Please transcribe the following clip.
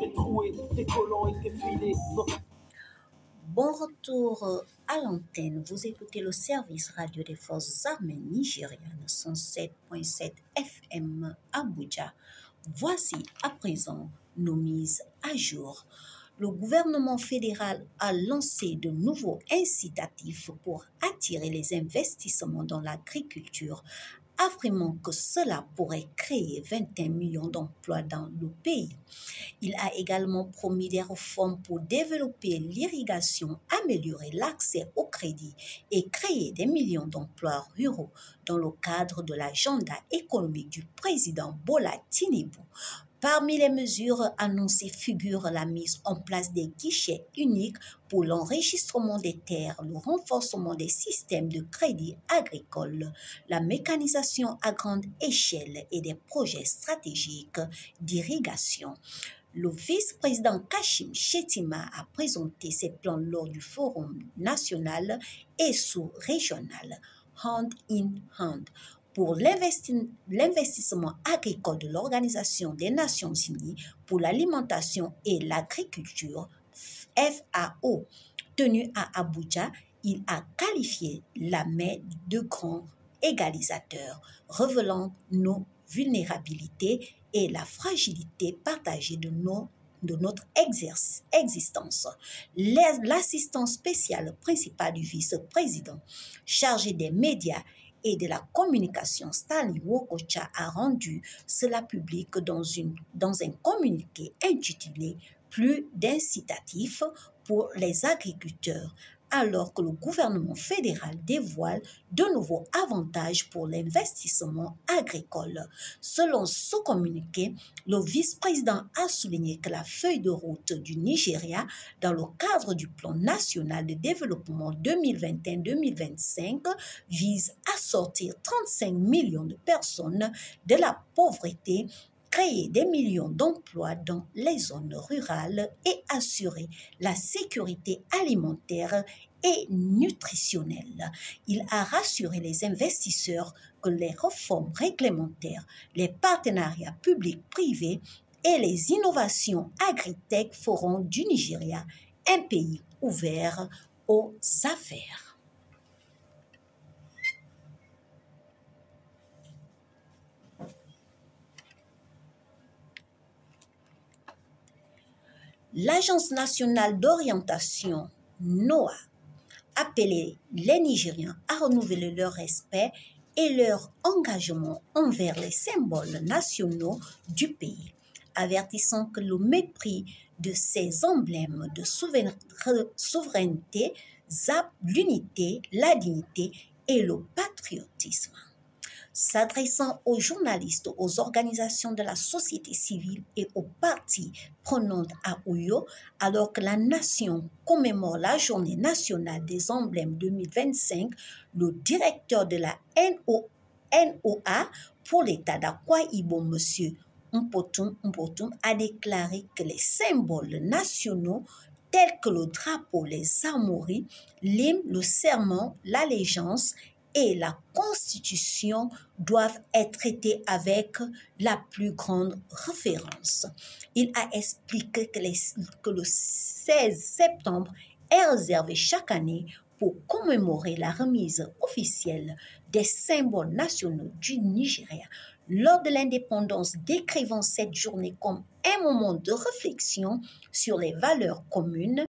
t'es troué, tes collants et tes filets. Bon retour à l'antenne. Vous écoutez le service radio des forces armées nigérianes 107.7 FM Abuja. Voici à présent nos mises à jour. Le gouvernement fédéral a lancé de nouveaux incitatifs pour attirer les investissements dans l'agriculture, affirmant que cela pourrait créer 21 millions d'emplois dans le pays. Il a également promis des réformes pour développer l'irrigation, améliorer l'accès au crédit et créer des millions d'emplois ruraux dans le cadre de l'agenda économique du président Bola Tinubu. Parmi les mesures annoncées figure la mise en place des guichets uniques pour l'enregistrement des terres, le renforcement des systèmes de crédit agricole, la mécanisation à grande échelle et des projets stratégiques d'irrigation. Le vice-président Kashim Shettima a présenté ses plans lors du Forum national et sous-régional Hand in Hand pour l'investissement agricole de l'Organisation des Nations Unies pour l'alimentation et l'agriculture, FAO. Tenu à Abuja, il a qualifié la main de grand égalisateur, révélant nos vulnérabilités et la fragilité partagée de notre existence. L'assistant spécial principal du vice-président chargé des médias et de la communication, Stanley Wokocha, a rendu cela public dans un communiqué intitulé « Plus d'incitatifs pour les agriculteurs », alors que le gouvernement fédéral dévoile de nouveaux avantages pour l'investissement agricole. Selon ce communiqué, le vice-président a souligné que la feuille de route du Nigeria dans le cadre du plan national de développement 2021-2025 vise à sortir 35 millions de personnes de la pauvreté, créer des millions d'emplois dans les zones rurales et assurer la sécurité alimentaire et nutritionnelle. Il a rassuré les investisseurs que les réformes réglementaires, les partenariats publics-privés et les innovations agritech feront du Nigeria un pays ouvert aux affaires. L'Agence nationale d'orientation, NOA, appelait les Nigériens à renouveler leur respect et leur engagement envers les symboles nationaux du pays, avertissant que le mépris de ces emblèmes de souveraineté zappe l'unité, la dignité et le patriotisme. S'adressant aux journalistes, aux organisations de la société civile et aux partis prenantes à Uyo, alors que la nation commémore la journée nationale des emblèmes 2025, le directeur de la NOA pour l'État d'Akwa Ibom, M. Mpotum, a déclaré que les symboles nationaux tels que le drapeau, les armoiries, l'hymne, le serment, l'allégeance et la Constitution doivent être traités avec la plus grande référence. Il a expliqué que le 16 septembre est réservé chaque année pour commémorer la remise officielle des symboles nationaux du Nigeria lors de l'indépendance, décrivant cette journée comme un moment de réflexion sur les valeurs communes